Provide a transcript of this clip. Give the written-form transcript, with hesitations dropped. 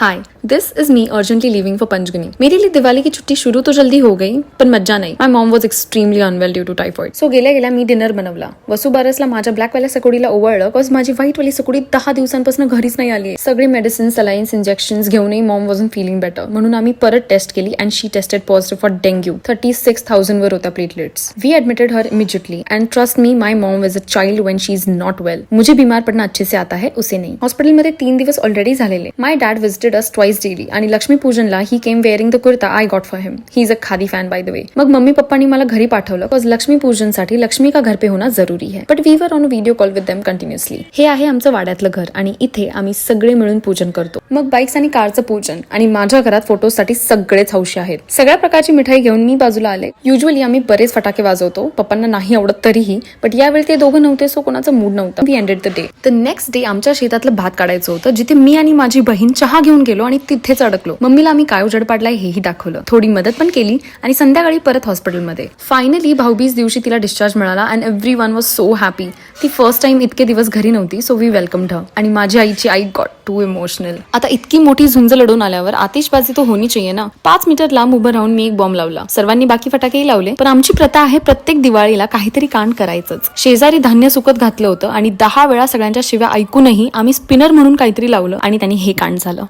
High, this is me urgently living for Panchgani. मेरे लिए दिवाली की छुट्टी शुरू तो जल्दी हो गई, पण मज्जा नाही। My mom was extremely unwell due to typhoid. So गेल्या गेल्या मी डिनर बनवला। वसुबारसला माझ्या ब्लॅकवाल्या सकोडीला ओवळलं, बिकॉज माझी व्हाईटवाली सकोडी 10 दिवसांपासून घरीच नाही आली। सगळे मेडिसिन, सलाईन्स, इंजेक्शन्स घेऊनही मॉम वॉजंट फीलिंग बेटर, म्हणून आम्ही परत टेस्ट केली and she tested positive for dengue. 36,000 वर होता platelets. We admitted her immediately and trust me, my mom is a child when she is not well. मुझे बीमार पड़ना अच्छे से आता है, उसे नहीं। हॉस्पिटलमध्ये 3 दिवस ऑलरेडी झालेले। My dad visited us twice daily आणि लक्ष्मी पूजनला he came wearing the kurta I got for him. He is a khadi fan by the way. मग मम्मी पप्पांनी मला घरी पाठवलं, बिकॉज लक्ष्मी पूजनसाठी लक्ष्मी का घर पे होना जरुरी है। But we were on a video call with them continuously. हे आहे आमचं वाड्यातलं घर आणि इथे आम्ही सगळे मिळून पूजन करतो। मग बाईक्स आणि कारचं पूजन आणि माझ्या घरात फोटोसाठी सगळेच हौशी आहेत। सगळ्या प्रकारची मिठाई घेऊन मी बाजूला आले। युजली आम्ही बरेच फटाके वाजवतो, पप्पांना नाही आवडत तरीही, बट यावेळी ते दोघं नव्हते, सो कोणाचा मूड नव्हता। We ended the day. The next day आमच्या शेतातलं भात काढायचं होतं, जिथे मी आणि माझी बहीण चहा घेऊन गेलो आणि तिथेच अडकलो। मम्मीला आम्ही काय उजेड पाडलाय हेही दाखवलं, थोडी मदत पण केली आणि संध्याकाळी परत हॉस्पिटलमध्ये। फायनली भाऊबीज दिवशी तिला डिस्चार्ज मिळाला and everyone was so happy. ती फर्स्ट टाइम इतके दिवस घरी नव्हती, सो वी वेलकम्ड हर। आणि माझी आईची आई गॉट टू इमोशनल। आता इतकी मोठी झुंज लढून आल्यावर आतिषबाजी तो होनी चाहिए ना। 5 मीटर लांब उभं राहून मी एक बॉम्ब लावला। सर्वांनी बाकी फटाकेही लावले, पण आमची प्रथा आहे प्रत्येक दिवाळीला काहीतरी कांड करायचंच। शेजारी धान्य सुकत घातलं होतं आणि 10 वेळा सगळ्यांच्या शिव्या ऐकूनही आम्ही स्पिनर म्हणून काहीतरी लावलं आणि त्यांनी हे कांड झालं।